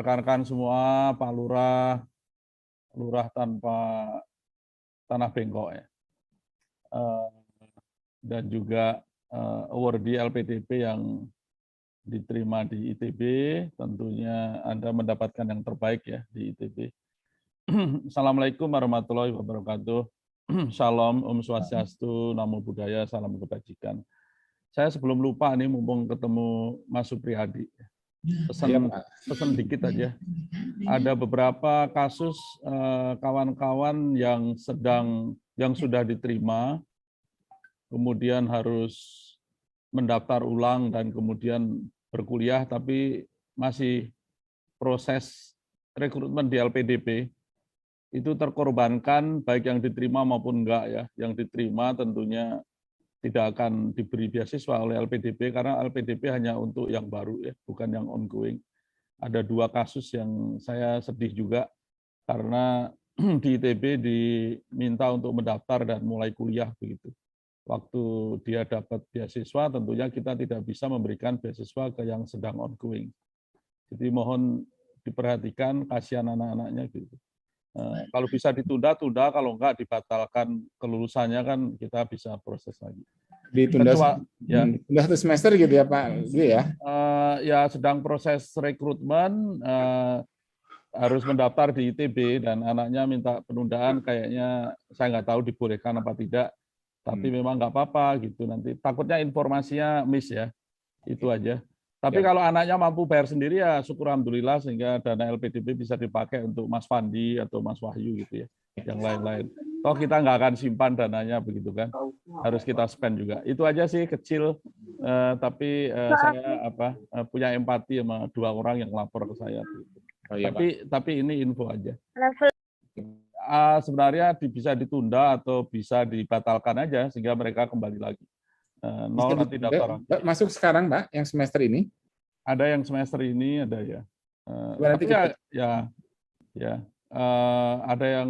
rekan-rekan semua, Pak Lurah, Lurah tanpa tanah bengkok ya. Dan juga awardee LPDP yang diterima di ITB, tentunya Anda mendapatkan yang terbaik ya di ITB. Assalamualaikum warahmatullahi wabarakatuh. Shalom, Om Swastiastu, Namo Buddhaya, salam kebajikan. Saya sebelum lupa nih, mumpung ketemu Mas Supriyadi, pesan dikit aja. Ada beberapa kasus kawan-kawan yang sudah diterima, kemudian harus mendaftar ulang dan kemudian berkuliah, tapi masih proses rekrutmen di LPDP. Itu terkorbankan baik yang diterima maupun enggak ya. Yang diterima tentunya tidak akan diberi beasiswa oleh LPDP karena LPDP hanya untuk yang baru ya, bukan yang ongoing. Ada 2 kasus yang saya sedih juga karena di ITB diminta untuk mendaftar dan mulai kuliah begitu. Waktu dia dapat beasiswa tentunya kita tidak bisa memberikan beasiswa ke yang sedang ongoing. Jadi mohon diperhatikan, kasihan anak-anaknya gitu. Kalau bisa ditunda, kalau enggak dibatalkan kelulusannya kan kita bisa proses lagi. Ditunda ya. Udah 1 semester gitu ya Pak, gitu ya? Ya sedang proses rekrutmen, harus mendaftar di ITB dan anaknya minta penundaan, kayaknya saya nggak tahu dibolehkan apa tidak, tapi memang nggak apa-apa gitu. Nanti takutnya informasinya miss ya, itu aja. Tapi kalau anaknya mampu bayar sendiri ya syukur alhamdulillah, sehingga dana LPDP bisa dipakai untuk Mas Fandi atau Mas Wahyu gitu ya, yang lain-lain. Toh kita nggak akan simpan dananya begitu kan, harus kita spend juga. Itu aja sih kecil, tapi saya punya empati sama 2 orang yang lapor ke saya. Begitu. Oh, iya, tapi ini info aja. Sebenarnya bisa ditunda atau bisa dibatalkan aja sehingga mereka kembali lagi. Nanti daftar. Masuk sekarang, Pak, yang semester ini? Ada yang semester ini, ada ya. Berarti tapi ada yang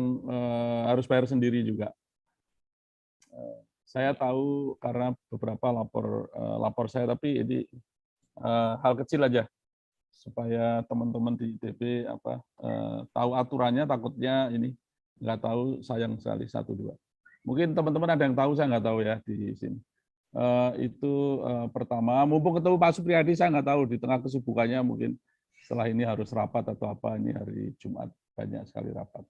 harus bayar sendiri juga. Saya tahu karena beberapa lapor saya, tapi ini hal kecil aja supaya teman-teman di ITB tahu aturannya, takutnya ini nggak tahu, sayang sekali 1-2. Mungkin teman-teman ada yang tahu, saya nggak tahu ya di sini. Itu pertama, mumpung ketemu Pak Supriyadi, saya nggak tahu di tengah kesibukannya mungkin setelah ini harus rapat atau apa, ini hari Jumat banyak sekali rapat.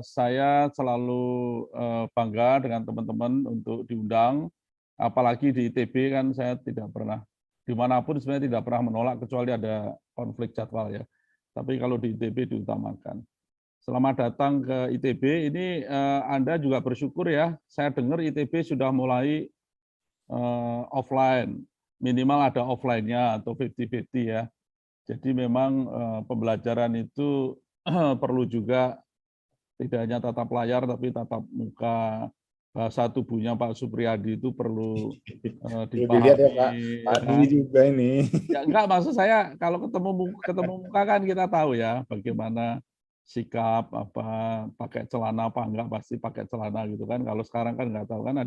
Saya selalu bangga dengan teman-teman untuk diundang, apalagi di ITB kan saya tidak pernah, dimanapun sebenarnya tidak pernah menolak kecuali ada konflik jadwal ya. Tapi kalau di ITB diutamakan. Selamat datang ke ITB. Ini Anda juga bersyukur ya. Saya dengar ITB sudah mulai offline, minimal ada offline-nya atau 50-50 ya. Jadi memang pembelajaran itu perlu juga tidak hanya tatap layar tapi tatap muka. Bahasa tubuhnya Pak Supriyadi itu perlu dipahami. Dilihat ya Pak, Pak Dwi juga ini. Ya enggak, maksud saya kalau ketemu muka kan kita tahu ya bagaimana sikap, pakai celana apa enggak, pasti pakai celana gitu kan. Kalau sekarang kan enggak tahu kan,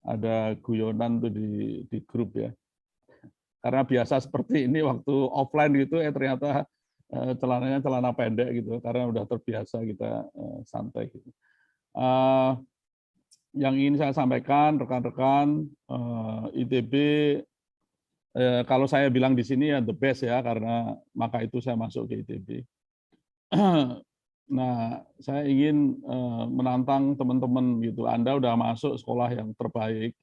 ada guyonan tuh di grup ya. Karena biasa seperti ini waktu offline gitu ternyata celananya celana pendek gitu karena udah terbiasa kita santai gitu. Yang ingin saya sampaikan rekan-rekan, ITB kalau saya bilang di sini ya the best ya, karena maka itu saya masuk ke ITB. Nah, saya ingin menantang teman-teman gitu. Anda udah masuk sekolah yang terbaik,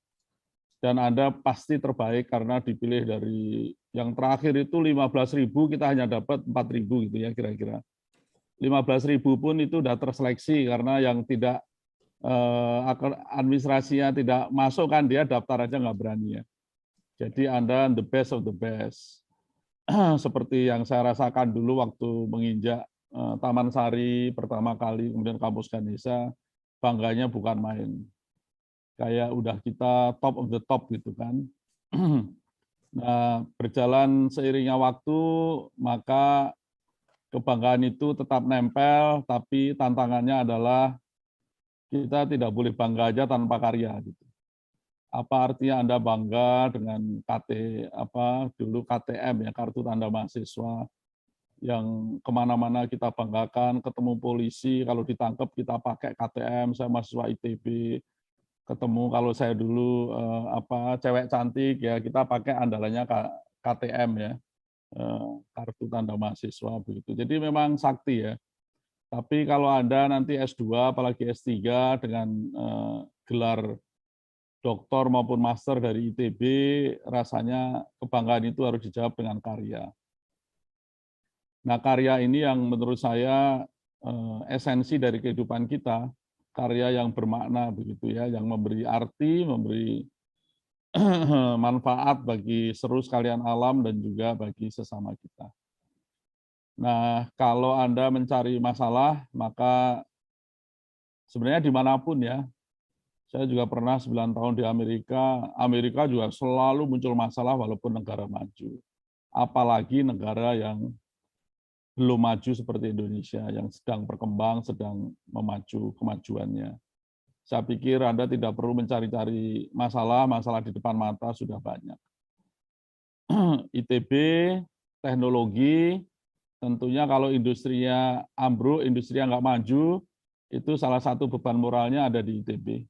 dan Anda pasti terbaik karena dipilih dari yang terakhir itu 15.000, kita hanya dapat 4.000 gitu ya kira-kira. 15.000 pun itu udah terseleksi karena yang tidak administrasinya tidak masuk kan dia daftar aja nggak berani ya. Jadi Anda the best of the best. Seperti yang saya rasakan dulu waktu menginjak Taman Sari pertama kali, kemudian Kampus Ganesha, bangganya bukan main. Kayak udah kita top of the top gitu kan. Nah, berjalan seiringnya waktu, maka kebanggaan itu tetap nempel, tapi tantangannya adalah kita tidak boleh bangga aja tanpa karya gitu. Apa artinya Anda bangga dengan dulu KTM ya, kartu tanda mahasiswa, yang kemana-mana kita banggakan, ketemu polisi, kalau ditangkap kita pakai KTM, saya mahasiswa ITB, ketemu kalau saya dulu cewek cantik ya kita pakai andalannya KTM ya, kartu tanda mahasiswa begitu. Jadi memang sakti ya. Tapi kalau Anda nanti S2 apalagi S3 dengan gelar doktor maupun master dari ITB, rasanya kebanggaan itu harus dijawab dengan karya. Nah, karya ini yang menurut saya esensi dari kehidupan kita, karya yang bermakna begitu ya, yang memberi arti, memberi manfaat bagi seluruh sekalian alam dan juga bagi sesama kita. Nah, kalau Anda mencari masalah, maka sebenarnya dimanapun ya, saya juga pernah 9 tahun di Amerika, Amerika juga selalu muncul masalah walaupun negara maju. Apalagi negara yang belum maju seperti Indonesia, yang sedang berkembang, sedang memacu kemajuannya. Saya pikir Anda tidak perlu mencari-cari masalah, masalah di depan mata sudah banyak. ITB, teknologi, tentunya kalau industrinya ambruk, industrinya nggak maju, itu salah satu beban moralnya ada di ITB.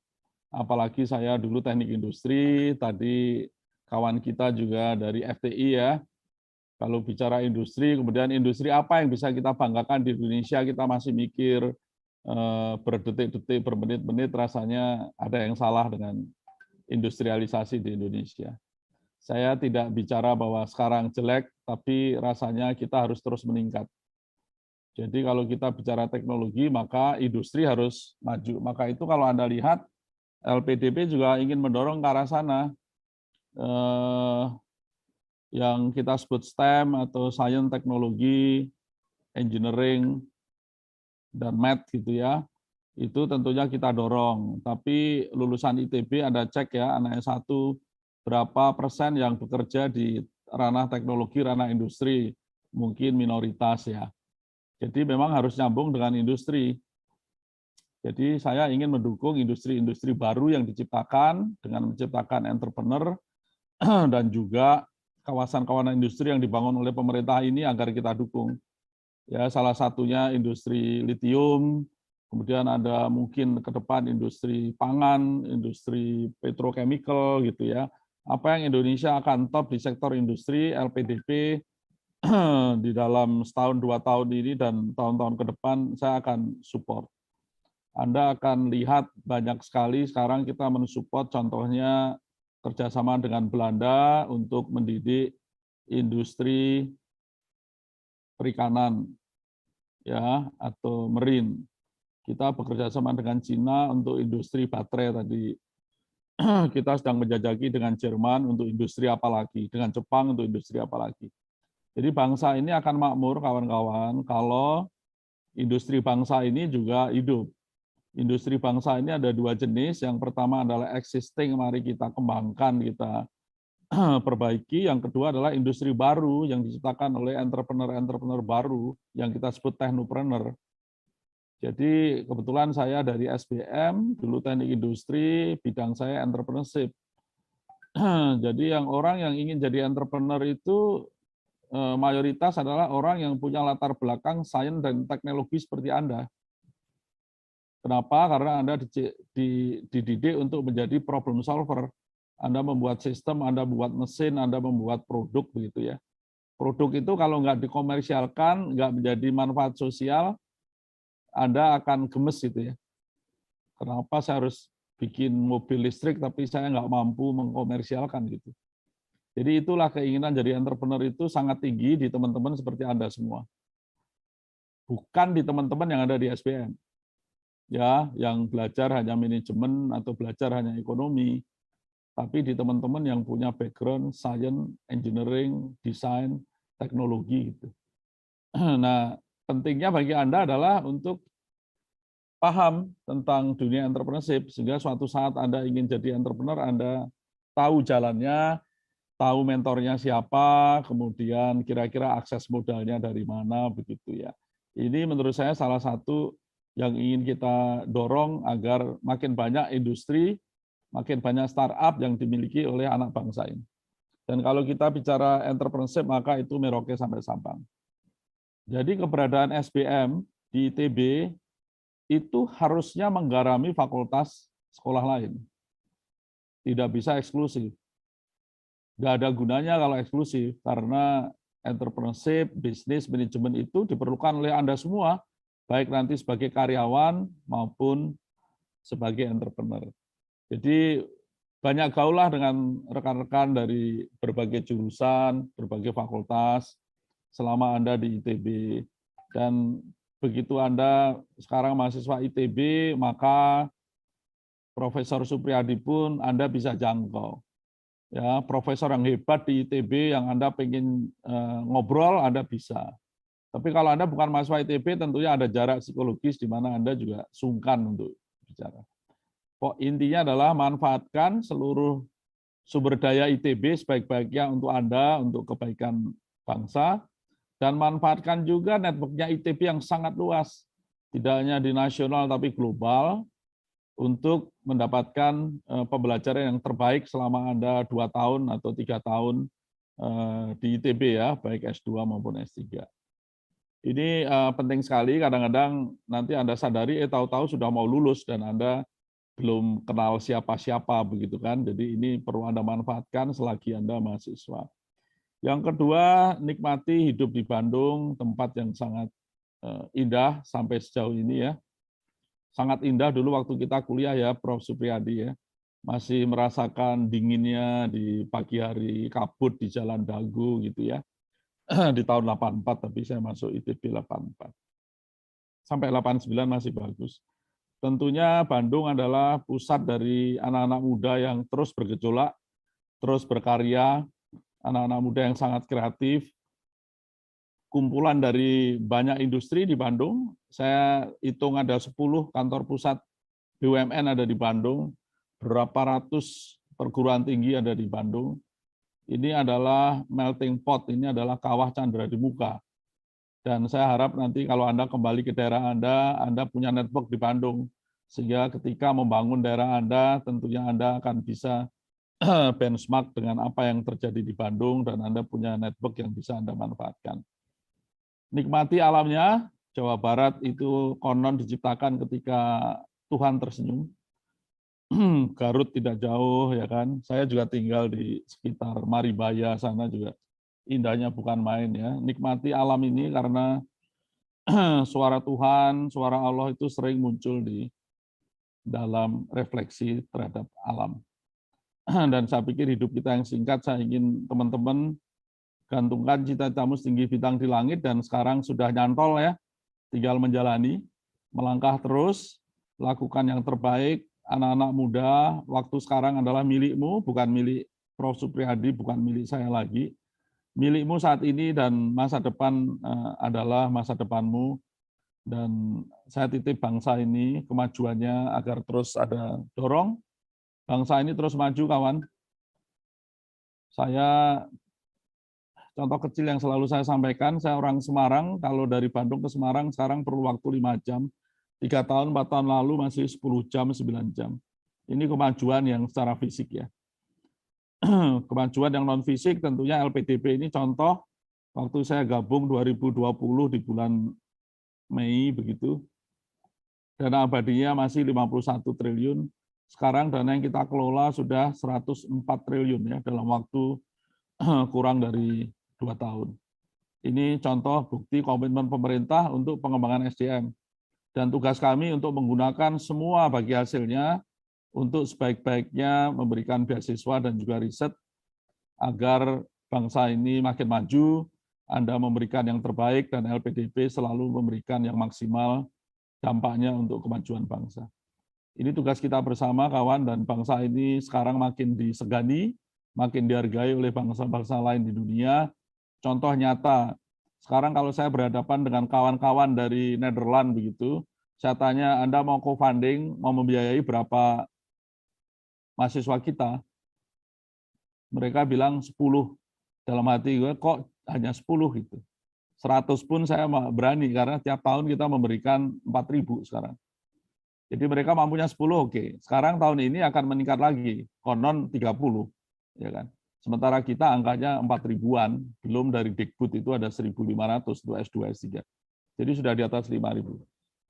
Apalagi saya dulu teknik industri, tadi kawan kita juga dari FTI ya, kalau bicara industri, kemudian industri apa yang bisa kita banggakan di Indonesia, kita masih mikir berdetik-detik, bermenit-menit, rasanya ada yang salah dengan industrialisasi di Indonesia. Saya tidak bicara bahwa sekarang jelek, tapi rasanya kita harus terus meningkat. Jadi kalau kita bicara teknologi, maka industri harus maju. Maka itu kalau Anda lihat, LPDP juga ingin mendorong ke arah sana. Yang kita sebut STEM atau Science, Teknologi, Engineering, dan Math gitu ya, itu tentunya kita dorong. Tapi lulusan ITB Anda cek ya, anak S1 berapa persen yang bekerja di ranah teknologi, ranah industri, mungkin minoritas ya. Jadi memang harus nyambung dengan industri. Jadi saya ingin mendukung industri-industri baru yang diciptakan dengan menciptakan entrepreneur dan juga kawasan-kawasan industri yang dibangun oleh pemerintah ini agar kita dukung. Ya, salah satunya industri litium, kemudian ada mungkin ke depan industri pangan, industri petrochemical gitu ya. Apa yang Indonesia akan top di sektor industri, LPDP di dalam setahun 2 tahun ini dan tahun-tahun ke depan saya akan support. Anda akan lihat banyak sekali sekarang kita mensupport contohnya kerjasama dengan Belanda untuk mendidik industri perikanan ya atau marine. Kita bekerja sama dengan Cina untuk industri baterai tadi. Kita sedang menjajaki dengan Jerman untuk industri apa lagi, dengan Jepang untuk industri apa lagi. Jadi bangsa ini akan makmur kawan-kawan kalau industri bangsa ini juga hidup. Industri bangsa ini ada 2 jenis. Yang pertama adalah existing, mari kita kembangkan, kita perbaiki. Yang kedua adalah industri baru yang diciptakan oleh entrepreneur-entrepreneur baru yang kita sebut technopreneur. Jadi kebetulan saya dari SBM, dulu teknik industri, bidang saya entrepreneurship. Jadi orang yang ingin jadi entrepreneur itu mayoritas adalah orang yang punya latar belakang sains dan teknologi seperti Anda. Kenapa? Karena Anda dididik untuk menjadi problem solver. Anda membuat sistem, Anda membuat mesin, Anda membuat produk begitu ya. Produk itu kalau nggak dikomersialkan, nggak menjadi manfaat sosial, Anda akan gemes gitu ya. Kenapa saya harus bikin mobil listrik tapi saya nggak mampu mengkomersialkan gitu. Jadi itulah keinginan jadi entrepreneur itu sangat tinggi di teman-teman seperti Anda semua. Bukan di teman-teman yang ada di SBM. Ya, yang belajar hanya manajemen atau belajar hanya ekonomi, tapi di teman-teman yang punya background science, engineering, desain, teknologi gitu. Nah, pentingnya bagi Anda adalah untuk paham tentang dunia entrepreneurship sehingga suatu saat Anda ingin jadi entrepreneur, Anda tahu jalannya, tahu mentornya siapa, kemudian kira-kira akses modalnya dari mana begitu ya. Ini menurut saya salah satu yang ingin kita dorong agar makin banyak industri, makin banyak startup yang dimiliki oleh anak bangsa ini. Dan kalau kita bicara entrepreneurship, maka itu Merauke sampai Sabang. Jadi keberadaan SBM di ITB itu harusnya menggarami fakultas sekolah lain. Tidak bisa eksklusif. Nggak ada gunanya kalau eksklusif, karena entrepreneurship, bisnis, manajemen itu diperlukan oleh Anda semua, baik nanti sebagai karyawan maupun sebagai entrepreneur. Jadi banyak gaulah dengan rekan-rekan dari berbagai jurusan, berbagai fakultas, selama Anda di ITB. Dan begitu Anda sekarang mahasiswa ITB, maka Profesor Supriyadi pun Anda bisa jangkau. Ya, profesor yang hebat di ITB yang Anda pengen ngobrol, Anda bisa. Tapi kalau Anda bukan mahasiswa ITB, tentunya ada jarak psikologis di mana Anda juga sungkan untuk bicara. Intinya adalah manfaatkan seluruh sumber daya ITB sebaik-baiknya untuk Anda, untuk kebaikan bangsa, dan manfaatkan juga networknya ITB yang sangat luas, tidak hanya di nasional tapi global, untuk mendapatkan pembelajaran yang terbaik selama Anda 2 tahun atau 3 tahun di ITB ya, baik S2 maupun S3. Ini penting sekali, kadang-kadang nanti Anda sadari, tahu-tahu sudah mau lulus dan Anda belum kenal siapa-siapa begitu kan. Jadi ini perlu Anda manfaatkan selagi Anda mahasiswa. Yang kedua, nikmati hidup di Bandung, tempat yang sangat indah sampai sejauh ini ya. Sangat indah dulu waktu kita kuliah ya, Prof. Supriyadi ya. Masih merasakan dinginnya di pagi hari, kabut di Jalan Dago gitu ya. Di tahun 84, tapi saya masuk ITB 84. Sampai 89 masih bagus. Tentunya Bandung adalah pusat dari anak-anak muda yang terus bergejolak, terus berkarya, anak-anak muda yang sangat kreatif, kumpulan dari banyak industri di Bandung. Saya hitung ada 10 kantor pusat BUMN ada di Bandung, berapa ratus perguruan tinggi ada di Bandung. Ini adalah melting pot, ini adalah kawah Candra di muka. Dan saya harap nanti kalau Anda kembali ke daerah Anda punya network di Bandung. Sehingga ketika membangun daerah Anda, tentunya Anda akan bisa benchmark dengan apa yang terjadi di Bandung, dan Anda punya network yang bisa Anda manfaatkan. Nikmati alamnya. Jawa Barat itu konon diciptakan ketika Tuhan tersenyum. Garut tidak jauh ya kan. Saya juga tinggal di sekitar Maribaya sana juga. Indahnya bukan main ya. Nikmati alam ini karena suara Tuhan, suara Allah itu sering muncul di dalam refleksi terhadap alam. Dan saya pikir hidup kita yang singkat, saya ingin teman-teman gantungkan cita-citamu setinggi bintang di langit, dan sekarang sudah nyantol ya, tinggal menjalani, melangkah terus, lakukan yang terbaik. Anak-anak muda, waktu sekarang adalah milikmu, bukan milik Prof. Supriyadi, bukan milik saya lagi. Milikmu saat ini dan masa depan adalah masa depanmu. Dan saya titip bangsa ini kemajuannya agar terus ada dorong. Bangsa ini terus maju, kawan. Saya, contoh kecil yang selalu saya sampaikan, saya orang Semarang, kalau dari Bandung ke Semarang sekarang perlu waktu 5 jam. 3 tahun, 4 tahun lalu masih 10 jam, 9 jam. Ini kemajuan yang secara fisik ya. Kemajuan yang non fisik tentunya LPDP ini contoh, waktu saya gabung 2020 di bulan Mei begitu, dana abadinya masih 51 triliun, sekarang dana yang kita kelola sudah 104 triliun ya dalam waktu kurang dari 2 tahun. Ini contoh bukti komitmen pemerintah untuk pengembangan SDM. Dan tugas kami untuk menggunakan semua bagi hasilnya untuk sebaik-baiknya memberikan beasiswa dan juga riset agar bangsa ini makin maju. Anda memberikan yang terbaik dan LPDP selalu memberikan yang maksimal dampaknya untuk kemajuan bangsa. Ini tugas kita bersama, kawan, dan bangsa ini sekarang makin disegani, makin dihargai oleh bangsa-bangsa lain di dunia. Contoh nyata, sekarang kalau saya berhadapan dengan kawan-kawan dari Nederland begitu, saya tanya, Anda mau co-funding, mau membiayai berapa mahasiswa kita? Mereka bilang 10. Dalam hati gue, kok hanya 10 gitu. 100 pun saya berani, karena tiap tahun kita memberikan 4.000 sekarang. Jadi mereka mampunya 10, oke. Sekarang tahun ini akan meningkat lagi, konon 30. Ya kan? Sementara kita angkanya 4.000-an, belum dari Dikbud itu ada 1.500 untuk S2, S3. Jadi sudah di atas 5.000.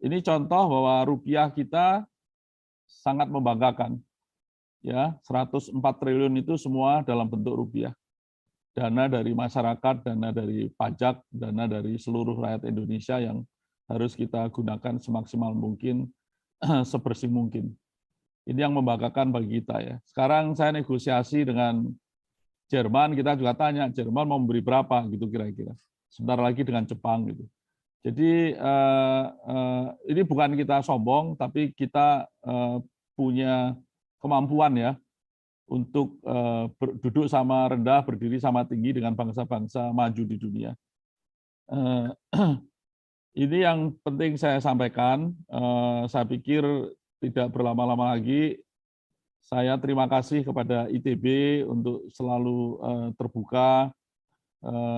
Ini contoh bahwa rupiah kita sangat membanggakan. Ya, 104 triliun itu semua dalam bentuk rupiah. Dana dari masyarakat, dana dari pajak, dana dari seluruh rakyat Indonesia yang harus kita gunakan semaksimal mungkin, sebersih mungkin. Ini yang membanggakan bagi kita ya. Sekarang saya negosiasi dengan Jerman, kita juga tanya Jerman mau memberi berapa gitu kira-kira. Sebentar lagi dengan Jepang gitu. Jadi ini bukan kita sombong, tapi kita punya kemampuan ya untuk duduk sama rendah, berdiri sama tinggi dengan bangsa-bangsa maju di dunia. Ini yang penting saya sampaikan. Saya pikir tidak berlama-lama lagi. Saya terima kasih kepada ITB untuk selalu terbuka,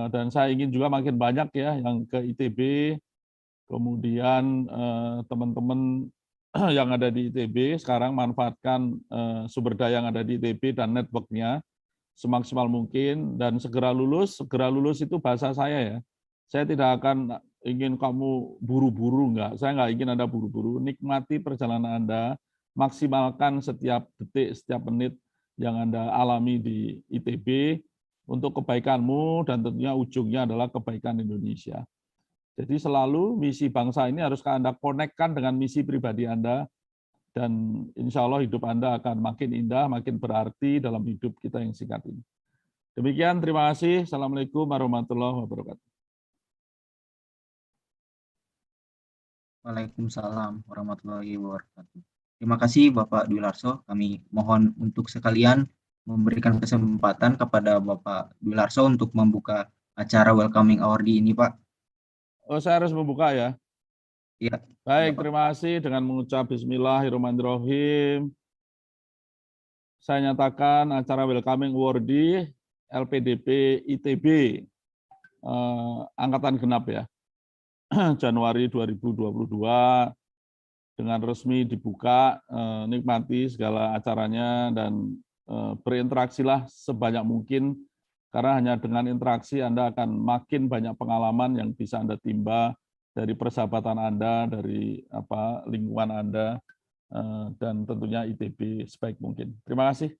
dan saya ingin juga makin banyak ya yang ke ITB. Kemudian teman-teman yang ada di ITB sekarang manfaatkan sumber daya yang ada di ITB dan network-nya semaksimal mungkin, dan segera lulus itu bahasa saya ya. Saya tidak akan ingin kamu buru-buru, enggak. Saya enggak ingin Anda buru-buru. Nikmati perjalanan Anda, maksimalkan setiap detik, setiap menit yang Anda alami di ITB untuk kebaikanmu, dan tentunya ujungnya adalah kebaikan Indonesia. Jadi selalu misi bangsa ini harus Anda konekkan dengan misi pribadi Anda, dan insya Allah hidup Anda akan makin indah, makin berarti dalam hidup kita yang singkat ini. Demikian, terima kasih. Assalamualaikum warahmatullahi wabarakatuh. Waalaikumsalam warahmatullahi wabarakatuh. Terima kasih Bapak Dwi Larso. Kami mohon untuk sekalian memberikan kesempatan kepada Bapak Dwi Larso untuk membuka acara welcoming award ini, Pak. Oh, saya harus membuka ya? Iya. Baik, terima kasih. Dengan mengucap Bismillahirrahmanirrahim, saya nyatakan acara welcoming awardee LPDP ITB Angkatan Genap ya, Januari 2022 dengan resmi dibuka. Nikmati segala acaranya dan berinteraksilah sebanyak mungkin, karena hanya dengan interaksi Anda akan makin banyak pengalaman yang bisa Anda timba dari persahabatan Anda, dari lingkungan Anda, dan tentunya ITB sebaik mungkin. Terima kasih.